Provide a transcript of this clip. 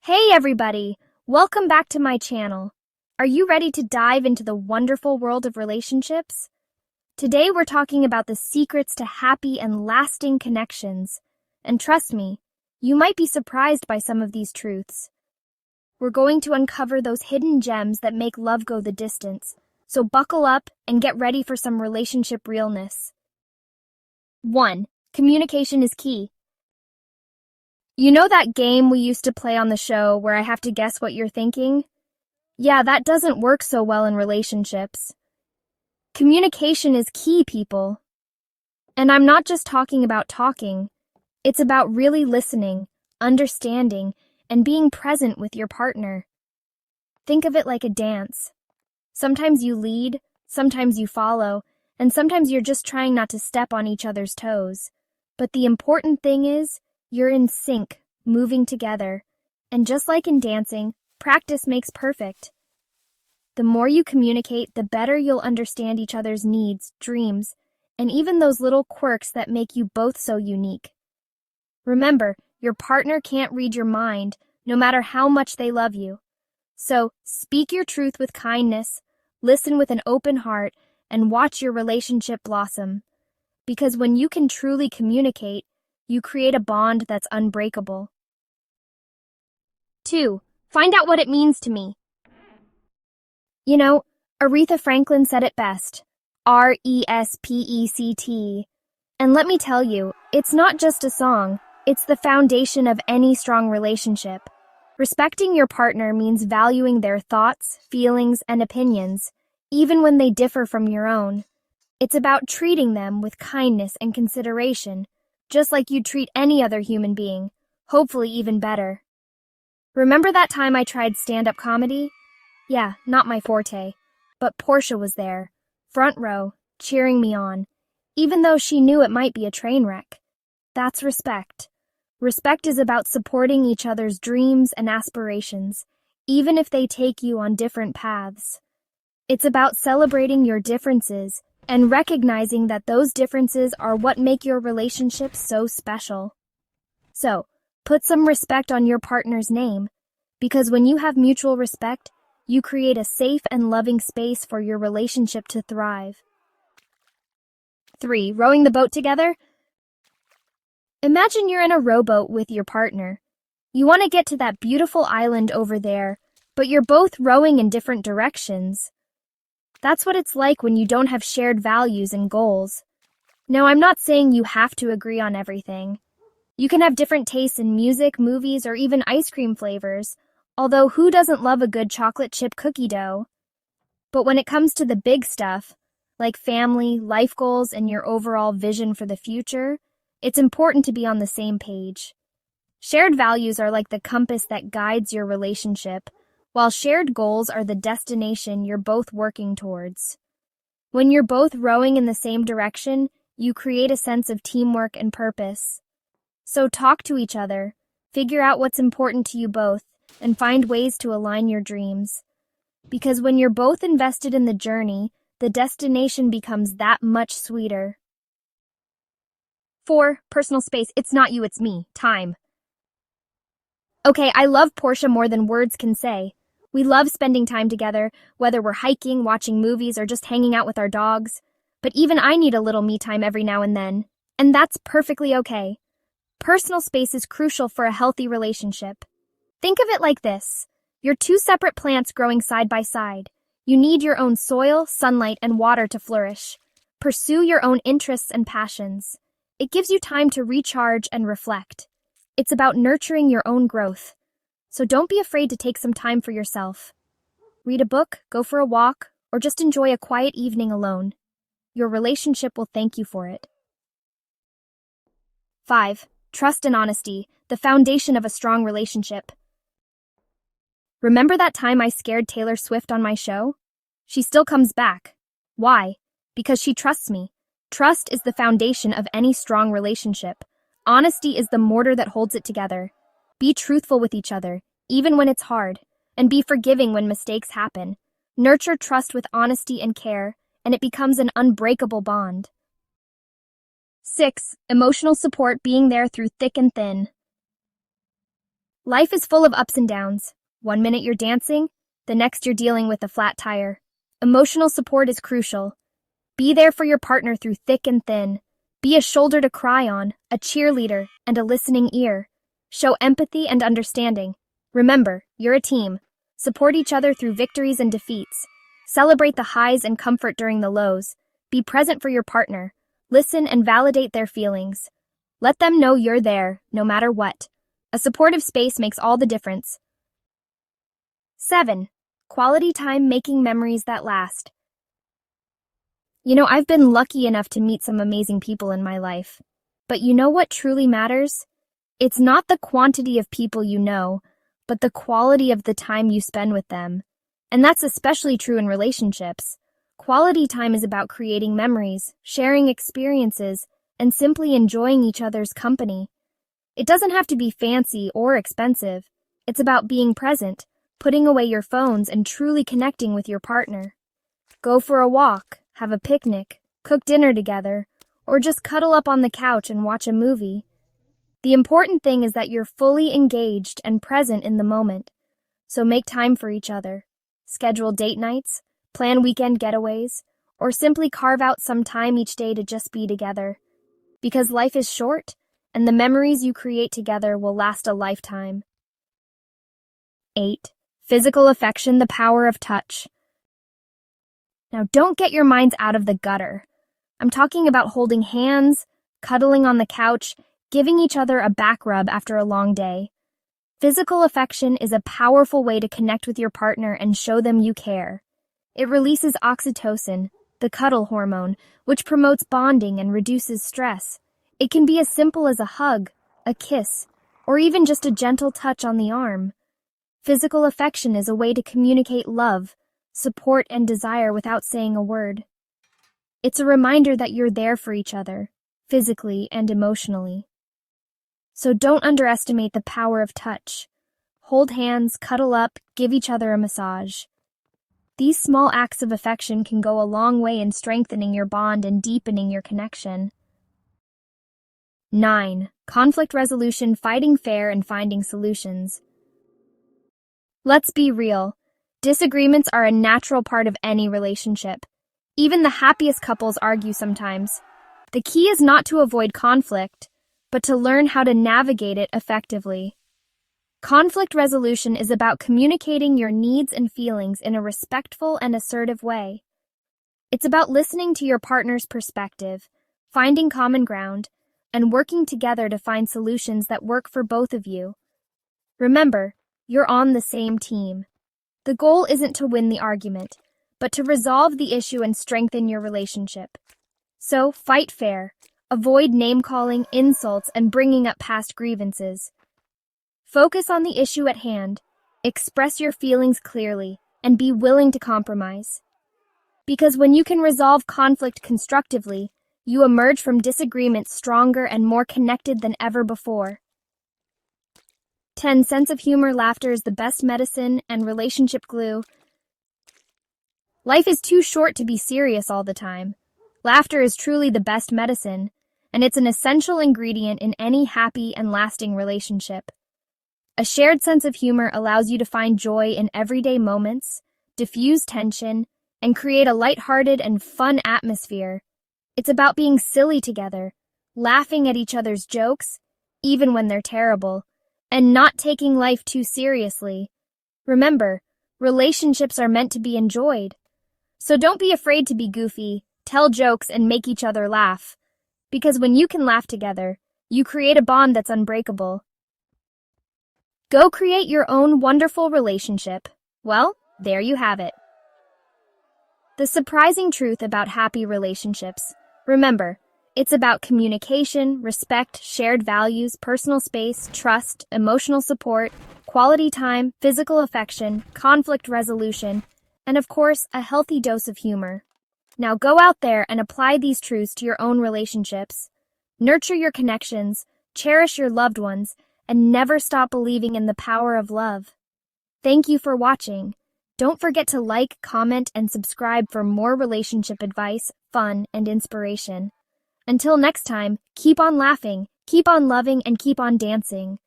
Hey everybody! Welcome back to my channel. Are you ready to dive into the wonderful world of relationships? Today we're talking about the secrets to happy and lasting connections. And trust me, you might be surprised by some of these truths. We're going to uncover those hidden gems that make love go the distance. So buckle up and get ready for some relationship realness. 1. Communication is key. You know that game we used to play on the show where I have to guess what you're thinking? Yeah, that doesn't work so well in relationships. Communication is key, people. And I'm not just talking about talking. It's about really listening, understanding, and being present with your partner. Think of it like a dance. Sometimes you lead, sometimes you follow, and sometimes you're just trying not to step on each other's toes. But the important thing is, you're in sync, moving together. And just like in dancing, practice makes perfect. The more you communicate, the better you'll understand each other's needs, dreams, and even those little quirks that make you both so unique. Remember, your partner can't read your mind, no matter how much they love you. So, speak your truth with kindness, listen with an open heart, and watch your relationship blossom. Because when you can truly communicate, you create a bond that's unbreakable. 2. Find out what it means to me. You know, Aretha Franklin said it best. RESPECT. And let me tell you, it's not just a song, it's the foundation of any strong relationship. Respecting your partner means valuing their thoughts, feelings, and opinions, even when they differ from your own. It's about treating them with kindness and consideration, just like you'd treat any other human being, hopefully even better. Remember that time I tried stand-up comedy? Yeah, not my forte, but Portia was there, front row, cheering me on, even though she knew it might be a train wreck. That's respect. Respect is about supporting each other's dreams and aspirations, even if they take you on different paths. It's about celebrating your differences and recognizing that those differences are what make your relationship so special. So, put some respect on your partner's name, because when you have mutual respect, you create a safe and loving space for your relationship to thrive. 3. Rowing the boat together? Imagine you're in a rowboat with your partner. You want to get to that beautiful island over there, but you're both rowing in different directions. That's what it's like when you don't have shared values and goals. Now, I'm not saying you have to agree on everything. You can have different tastes in music, movies, or even ice cream flavors, although who doesn't love a good chocolate chip cookie dough? But when it comes to the big stuff, like family, life goals, and your overall vision for the future, it's important to be on the same page. Shared values are like the compass that guides your relationship, while shared goals are the destination you're both working towards. When you're both rowing in the same direction, you create a sense of teamwork and purpose. So talk to each other, figure out what's important to you both, and find ways to align your dreams. Because when you're both invested in the journey, the destination becomes that much sweeter. 4. Personal space. It's not you, it's me. Time. Okay, I love Portia more than words can say. We love spending time together, whether we're hiking, watching movies, or just hanging out with our dogs. But even I need a little me time every now and then. And that's perfectly okay. Personal space is crucial for a healthy relationship. Think of it like this. You're two separate plants growing side by side. You need your own soil, sunlight, and water to flourish. Pursue your own interests and passions. It gives you time to recharge and reflect. It's about nurturing your own growth. So don't be afraid to take some time for yourself. Read a book, go for a walk, or just enjoy a quiet evening alone. Your relationship will thank you for it. 5. Trust and honesty, the foundation of a strong relationship. Remember that time I scared Taylor Swift on my show? She still comes back. Why? Because she trusts me. Trust is the foundation of any strong relationship. Honesty is the mortar that holds it together. Be truthful with each other, even when it's hard, and be forgiving when mistakes happen. Nurture trust with honesty and care, and it becomes an unbreakable bond. 6. Emotional support, being there through thick and thin. Life is full of ups and downs. One minute you're dancing, the next you're dealing with a flat tire. Emotional support is crucial. Be there for your partner through thick and thin. Be a shoulder to cry on, a cheerleader, and a listening ear. Show empathy and understanding. Remember, you're a team. Support each other through victories and defeats. Celebrate the highs and comfort during the lows. Be present for your partner. Listen and validate their feelings. Let them know you're there, no matter what. A supportive space makes all the difference. 7. Quality time making memories that last. I've been lucky enough to meet some amazing people in my life. But you know what truly matters? It's not the quantity of people you know, but the quality of the time you spend with them. And that's especially true in relationships. Quality time is about creating memories, sharing experiences, and simply enjoying each other's company. It doesn't have to be fancy or expensive. It's about being present, putting away your phones, and truly connecting with your partner. Go for a walk, have a picnic, cook dinner together, or just cuddle up on the couch and watch a movie. The important thing is that you're fully engaged and present in the moment. So make time for each other. Schedule date nights, plan weekend getaways, or simply carve out some time each day to just be together. Because life is short, and the memories you create together will last a lifetime. 8. Physical affection, the power of touch. Now, don't get your minds out of the gutter. I'm talking about holding hands, cuddling on the couch, giving each other a back rub after a long day. Physical affection is a powerful way to connect with your partner and show them you care. It releases oxytocin, the cuddle hormone, which promotes bonding and reduces stress. It can be as simple as a hug, a kiss, or even just a gentle touch on the arm. Physical affection is a way to communicate love, support, and desire without saying a word. It's a reminder that you're there for each other, physically and emotionally. So don't underestimate the power of touch. Hold hands, cuddle up, give each other a massage. These small acts of affection can go a long way in strengthening your bond and deepening your connection. 9. Conflict resolution, fighting fair and finding solutions. Let's be real. Disagreements are a natural part of any relationship. Even the happiest couples argue sometimes. The key is not to avoid conflict, but to learn how to navigate it effectively. Conflict resolution is about communicating your needs and feelings in a respectful and assertive way. It's about listening to your partner's perspective, finding common ground, and working together to find solutions that work for both of you. Remember, you're on the same team. The goal isn't to win the argument, but to resolve the issue and strengthen your relationship. So, fight fair. Avoid name-calling, insults, and bringing up past grievances. Focus on the issue at hand, express your feelings clearly, and be willing to compromise. Because when you can resolve conflict constructively, you emerge from disagreement stronger and more connected than ever before. 10. Sense of humor, laughter is the best medicine and relationship glue. Life is too short to be serious all the time. Laughter is truly the best medicine, and it's an essential ingredient in any happy and lasting relationship. A shared sense of humor allows you to find joy in everyday moments, diffuse tension, and create a lighthearted and fun atmosphere. It's about being silly together, laughing at each other's jokes, even when they're terrible, and not taking life too seriously. Remember, relationships are meant to be enjoyed. So don't be afraid to be goofy, tell jokes, and make each other laugh. Because when you can laugh together, you create a bond that's unbreakable. Go create your own wonderful relationship. Well, there you have it. The surprising truth about happy relationships. Remember, it's about communication, respect, shared values, personal space, trust, emotional support, quality time, physical affection, conflict resolution, and of course, a healthy dose of humor. Now go out there and apply these truths to your own relationships. Nurture your connections, cherish your loved ones, and never stop believing in the power of love. Thank you for watching. Don't forget to like, comment, and subscribe for more relationship advice, fun, and inspiration. Until next time, keep on laughing, keep on loving, and keep on dancing.